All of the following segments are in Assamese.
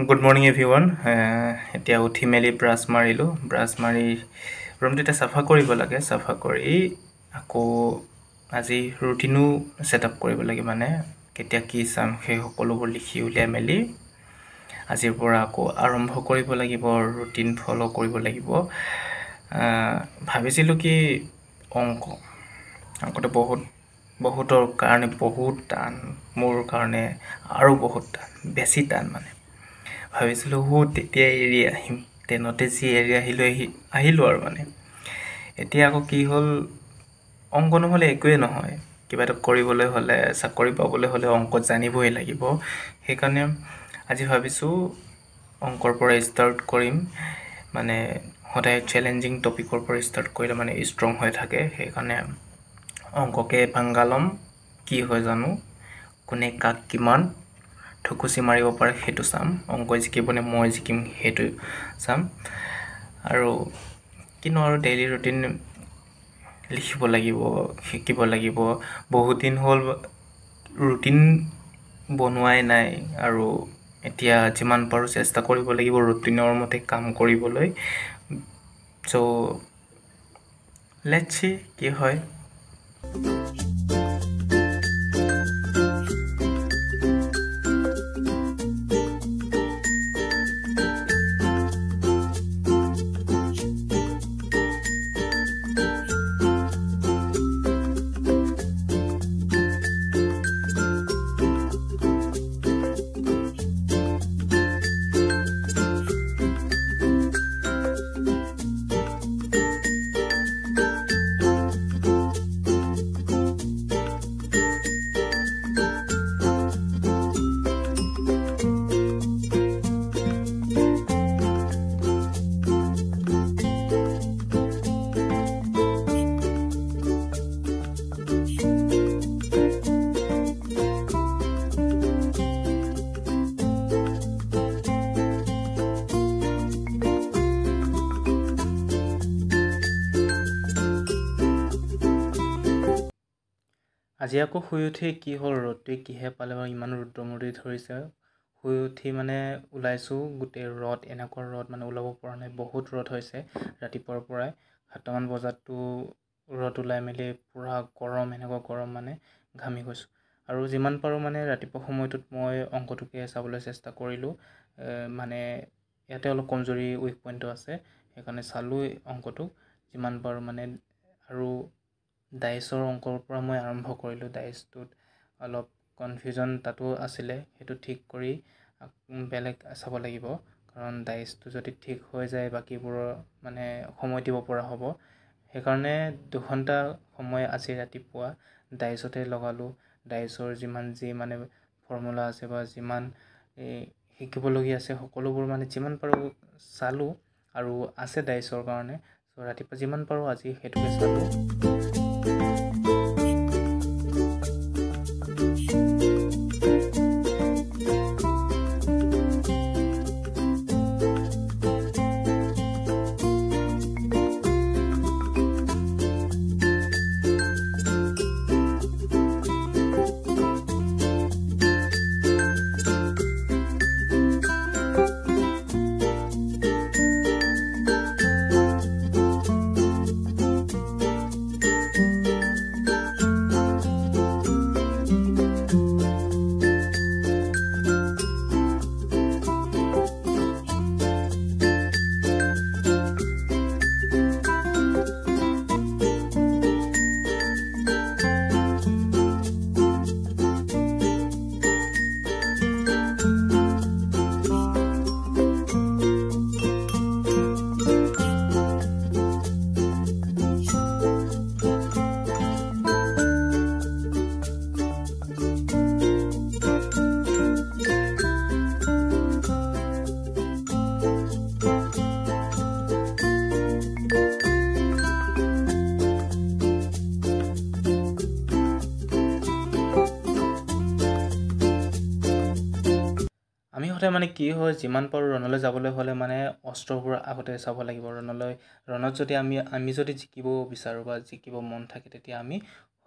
Good morning everyone. এতিয়া উঠি মেলি ব্ৰাছ মাৰিলোঁ। ব্ৰাছ মাৰি ৰুমটো এতিয়া চাফা কৰিব লাগে। চাফা কৰি আকৌ আজি ৰুটিনো ছেটআপ কৰিব লাগে, মানে কেতিয়া কি চাম সেই সকলোবোৰ লিখি উলিয়াই মেলি আজিৰ পৰা আকৌ আৰম্ভ কৰিব লাগিব, ৰুটিন ফ'ল' কৰিব লাগিব। ভাবিছিলোঁ কি অংকটো বহুতৰ কাৰণে বহুত টান, মোৰ কাৰণে আৰু বহুত টান, বেছি টান। মানে ভাবিছিলোঁ তেতিয়াই এৰি আহিম, ট্ৰেইনতে যি এৰি আহিলোঁ আৰু মানে এতিয়া আকৌ কি হ'ল, অংক নহ'লে একোৱেই নহয়। কিবা এটা কৰিবলৈ হ'লে, চাকৰি পাবলৈ হ'লে অংক জানিবই লাগিব। সেইকাৰণে আজি ভাবিছোঁ অংকৰ পৰা ষ্টাৰ্ট কৰিম। মানে সদায় চেলেঞ্জিং টপিকৰ পৰা ষ্টাৰ্ট কৰিলে মানে ষ্ট্ৰং হৈ থাকে। সেইকাৰণে অংককে পাংগা ল'ম। কি হয় জানো, কোনে কাক কিমান ঠুকুচি মাৰিব পাৰে সেইটো চাম। অংকই জিকিব নে মই জিকিম সেইটো চাম। আৰু ডেইলি ৰুটিন লিখিব লাগিব, শিকিব লাগিব। বহুত দিন হ'ল ৰুটিন বনোৱাই নাই, আৰু এতিয়া যিমান পাৰোঁ চেষ্টা কৰিব লাগিব ৰুটিনৰ মতে কাম কৰিবলৈ। চ' লেটছ চি কি হয়। আজি আকৌ শুই উঠি কি হ'ল, ৰ'দটোৱে কিহে পালে বাৰু ইমান ৰুদ্ৰমূৰ্তি ধৰিছে। শুই উঠি মানে ওলাইছোঁ, গোটেই ৰ'দ, এনেকুৱা ৰ'দ মানে ওলাব পৰা নাই, বহুত ৰ'দ হৈছে ৰাতিপুৱাৰ পৰাই। 7টামান বজাততো ৰ'দ ওলাই মেলি পূৰা গৰম, এনেকুৱা গৰম মানে ঘামি গৈছোঁ। আৰু যিমান পাৰোঁ মানে ৰাতিপুৱা সময়টোত মই অংকটোকে চাবলৈ চেষ্টা কৰিলোঁ। মানে ইয়াতে অলপ কমজোৰি উইক পইণ্টটো আছে, সেইকাৰণে চালোঁ অংকটো যিমান পাৰোঁ মানে। আৰু ডাইচৰ অংকৰ পৰা মই আৰম্ভ কৰিলোঁ। ডাইচটোত অলপ কনফিউজন তাতো আছিলে, সেইটো ঠিক কৰি বেলেগ চাব লাগিব। কাৰণ ডাইচটো যদি ঠিক হৈ যায় বাকীবোৰৰ মানে সময় দিব পৰা হ'ব। সেইকাৰণে 2 ঘণ্টা সময় আজি ৰাতিপুৱা ডাইচতে লগালোঁ। ডাইচৰ যিমান যি মানে ফৰ্মুলা আছে বা যিমান শিকিবলগীয়া আছে সকলোবোৰ মানে যিমান পাৰোঁ চালোঁ, আৰু আছে ডাইচৰ কাৰণে। চ' ৰাতিপুৱা যিমান পাৰোঁ আজি সেইটোকে চালোঁ। আমি সদায় মানে কি হয়, যিমান পাৰোঁ ৰণলৈ যাবলৈ হ'লে মানে অস্ত্ৰবোৰ আগতে চাব লাগিব। ৰণত যদি আমি যদি জিকিব বিচাৰোঁ বা জিকিব মন থাকে, তেতিয়া আমি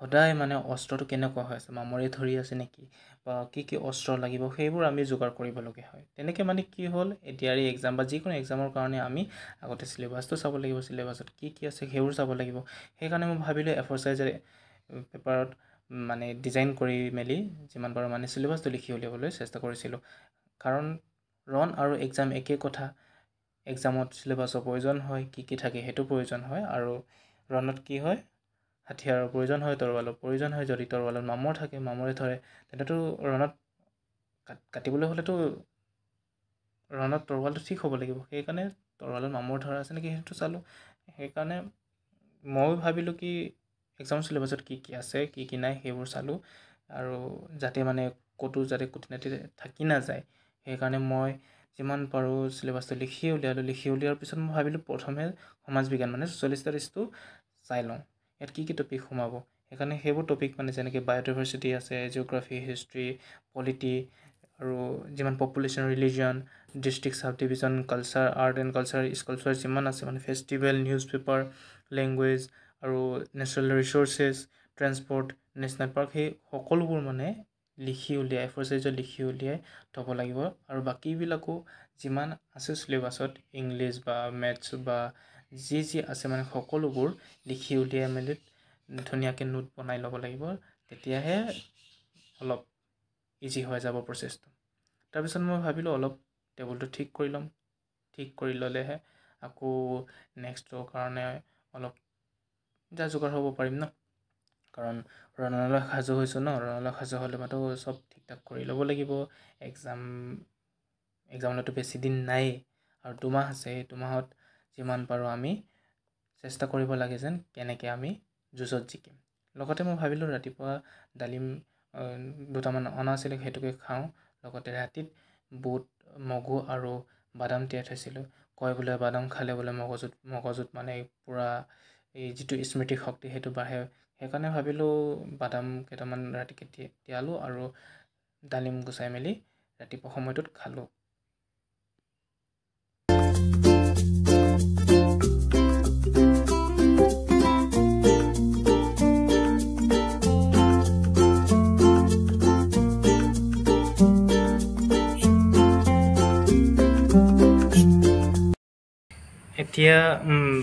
সদায় মানে অস্ত্ৰটো কেনেকুৱা হৈ আছে, মামৰে ধৰি আছে নেকি, বা কি অস্ত্ৰ লাগিব সেইবোৰ আমি যোগাৰ কৰিবলগীয়া হয়। তেনেকৈ মানে কি হ'ল এডিআৰই এক্সাম বা যিকোনো এক্সামৰ কাৰণে আমি আগতে চিলেবাছটো চাব লাগিব, চিলেবাছত কি আছে সেইবোৰ চাব লাগিব। সেইকাৰণে মই ভাবিলোঁ A4 সাইজৰ পেপাৰত মানে ডিজাইন কৰি মেলি যিমান পাৰোঁ মানে চিলেবাছটো লিখি উলিয়াবলৈ চেষ্টা কৰিছিলোঁ। কাৰণ ৰন আৰু এক্সাম একেই কথা। এক্সামত চিলেবাছৰ প্ৰয়োজন হয়, কি থাকে সেইটো প্ৰয়োজন হয়, আৰু ৰণত কি হয় হাথিয়াৰৰ প্ৰয়োজন হয়, তৰোৱালৰ প্ৰয়োজন হয়। যদি তৰোৱালত মামৰ থাকে, মামৰে ধৰে, তেন্তেতো ৰণত কাটিবলৈ হ'লেতো ৰণত তৰোৱালটো ঠিক হ'ব লাগিব। সেইকাৰণে তৰোৱালত মামৰ ধৰা আছে নেকি সেইটো চালোঁ। সেইকাৰণে ময়ো ভাবিলোঁ কি এক্সাম চিলেবাছত কি আছে কি নাই সেইবোৰ চালোঁ, আৰু যাতে মানে ক'তো যাতে কুটি নাটি থাকি নাযায়। সেইকাৰণে মই যিমান পাৰোঁ চিলেবাছটো লিখি উলিয়ালোঁ। লিখি উলিওৱাৰ পিছত মই ভাবিলোঁ প্ৰথমে সমাজ বিজ্ঞান মানে ৪০ ষ্টাডিজটো চাই লওঁ, ইয়াত কি টপিক সোমাব। সেইকাৰণে সেইবোৰ টপিক মানে যেনেকৈ বায়'ডাইভাৰ্চিটি আছে, জিঅ'গ্ৰাফী, হিষ্ট্ৰী, পলিটি, আৰু যিমান population, religion, district, sub division, culture, art and culture, sculpture যিমান আছে মানে ফেষ্টিভেল, নিউজ পেপাৰ, লেংগুৱেজ, আৰু natural resources, transport, national park, সেই সকলোবোৰ মানে লিখি উলিয়াই A4 সাইজত লিখি উলিয়াই থ'ব লাগিব। আৰু বাকীবিলাকো যিমান আছে চিলেবাছত ইংলিছ বা মেথছ বা যি আছে মানে সকলোবোৰ লিখি উলিয়াই মেলি ধুনীয়াকৈ নোট বনাই ল'ব লাগিব। তেতিয়াহে অলপ ইজি হৈ যাব প্ৰচেছটো। তাৰপিছত মই ভাবিলোঁ অলপ টেবুলটো ঠিক কৰি ল'ম। ঠিক কৰি ল'লেহে আকৌ নেক্সটৰ কাৰণে অলপ যা যোগাৰ হ'ব পাৰিম ন। কাৰণ ৰণলৈ সাজু হৈছোঁ ন, ৰণলৈ সাজু হ'লে মাতো চব ঠিক ঠাক কৰি ল'ব লাগিব। এক্সামলৈতো বেছি দিন নায়েই, আৰু 2 মাহ আছে। এই 2 মাহত যিমান পাৰোঁ আমি চেষ্টা কৰিব লাগে যেন কেনেকৈ আমি যুঁজত জিকিম। লগতে মই ভাবিলোঁ ৰাতিপুৱা ডালিম 2টামান অনা আছিলে, সেইটোকে খাওঁ। লগতে ৰাতিত বুট, মগু আৰু বাদাম তিয়াই থৈছিলোঁ। কয় বোলে বাদাম খালে বোলে মগজুত মানে পূৰা এই যিটো স্মৃতি শক্তি সেইটো বাঢ়ে। সেইকাৰণে ভাবিলোঁ বাদাম কেইটামান ৰাতিকৈ তিয়ালোঁ আৰু ডালিম গুচাই মেলি ৰাতিপুৱা সময়টোত খালোঁ। এতিয়া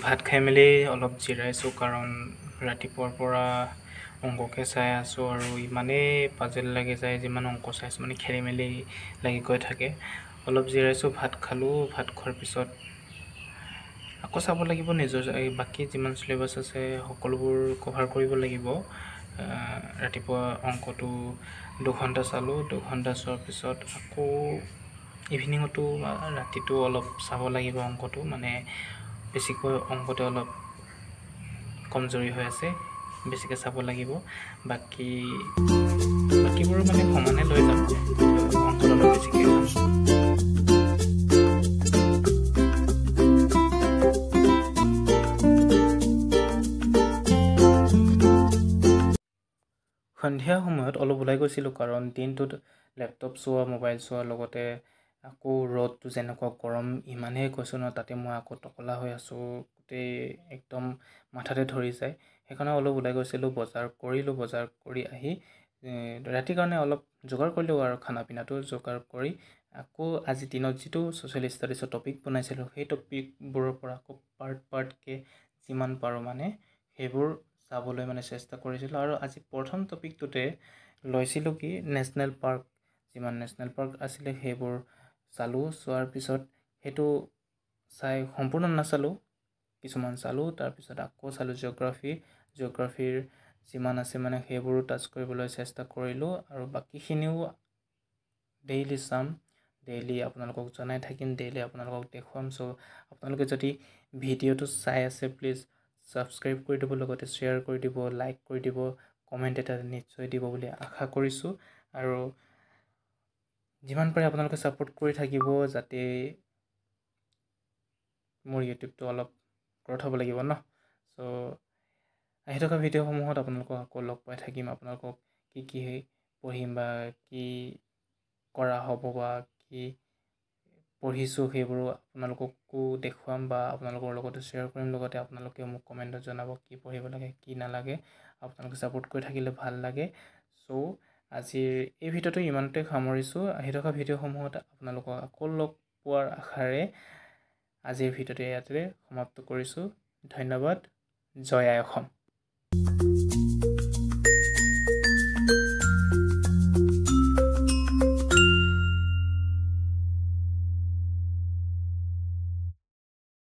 ভাত খাই মেলি অলপ জিৰাইছোঁ, কাৰণ ৰাতিপুৱাৰ পৰা অংককে চাই আছোঁ আৰু ইমানেই পাজেল লাগি যায়। যিমান অংক চাইছোঁ মানে খেলি মেলি লাগি গৈ থাকে। অলপ জিৰাইছোঁ, ভাত খালোঁ। ভাত খোৱাৰ পিছত আকৌ চাব লাগিব নিজৰ বাকী যিমান চিলেবাছ আছে সকলোবোৰ কভাৰ কৰিব লাগিব। ৰাতিপুৱা অংকটো 2 ঘণ্টা চালোঁ। 2 ঘণ্টা চোৱাৰ পিছত আকৌ ইভিনিঙতো ৰাতিটো অলপ চাব লাগিব অংকটো। মানে বেছিকৈ অংকতে অলপ কমজোৰি হৈ আছে, বেছিকৈ চাব লাগিব। বাকীবোৰ মানে সমানে লৈ যাম, অংকত অলপ বেছিকৈ যাম। সন্ধিয়া সময়ত অলপ ওলাই গৈছিলোঁ, কাৰণ দিনটোত লেপটপ চোৱা, মোবাইল চোৱাৰ লগতে আকৌ ৰ'দটো যেনেকুৱা গৰম ইমানেই কৈছোঁ ন, তাতে মই আকৌ টকলা হৈ আছোঁ, গোটেই একদম মাথাতে ধৰি যায়। সেইকাৰণে অলপ ওলাই গৈছিলোঁ, বজাৰ কৰিলোঁ। বজাৰ কৰি আহি ৰাতিৰ কাৰণে অলপ যোগাৰ কৰিলোঁ, আৰু খানা পিনাটো যোগাৰ কৰি আকৌ আজি দিনত যিটো ছ'চিয়েল ষ্টাডিজৰ টপিক বনাইছিলোঁ সেই টপিকবোৰৰ পৰা আকৌ পাৰ্টকৈ যিমান পাৰোঁ মানে সেইবোৰ চাবলৈ মানে চেষ্টা কৰিছিলোঁ। আৰু আজি প্ৰথম টপিকটোতে লৈছিলোঁ কি নেশ্যনেল পাৰ্ক, যিমান নেশ্যনেল পাৰ্ক আছিলে সেইবোৰ চালোঁ। চোৱাৰ পিছত সেইটো চাই সম্পূৰ্ণ নাচালোঁ, কিছুমান চালোঁ। তাৰপিছত আকৌ চালোঁ জিঅ'গ্ৰাফীৰ যিমান আছে মানে সেইবোৰো টাচ কৰিবলৈ চেষ্টা কৰিলোঁ, আৰু বাকীখিনিও ডেইলি চাম, ডেইলি আপোনালোকক জনাই থাকিম, ডেইলি আপোনালোকক দেখুৱাম। চ' আপোনালোকে যদি ভিডিঅ'টো চাই আছে প্লিজ ছাবস্ক্ৰাইব কৰি দিব, লগতে শ্বেয়াৰ কৰি দিব, লাইক কৰি দিব, কমেণ্ট এটা নিশ্চয় দিব বুলি আশা কৰিছোঁ। আৰু যিমান পাৰে আপোনালোকে ছাপোৰ্ট কৰি থাকিব, যাতে মোৰ ইউটিউবটো অলপ গ্ৰ'থ হ'ব লাগিব ন। চ' আহি থকা ভিডিঅ'সমূহত আপোনালোকক আকৌ লগ পাই থাকিম। আপোনালোকক কি পঢ়িম বা কি কৰা হ'ব বা কি পঢ়িছোঁ সেইবোৰো আপোনালোককো দেখুৱাম বা আপোনালোকৰ লগতে শ্বেয়াৰ কৰিম। লগতে আপোনালোকে মোক কমেণ্টত জনাব কি পঢ়িব লাগে কি নালাগে। আপোনালোকে ছাপোৰ্ট কৰি থাকিলে ভাল লাগে। চ' আজিৰ এই ভিডিঅ'টো ইমানতে সামৰিছোঁ। আহি থকা ভিডিঅ'সমূহত আপোনালোকক আকৌ লগ পোৱাৰ আশাৰে আজিৰ ভিডিঅ'টো ইয়াতে সমাপ্ত কৰিছোঁ। ধন্যবাদ। জয় আই অসম।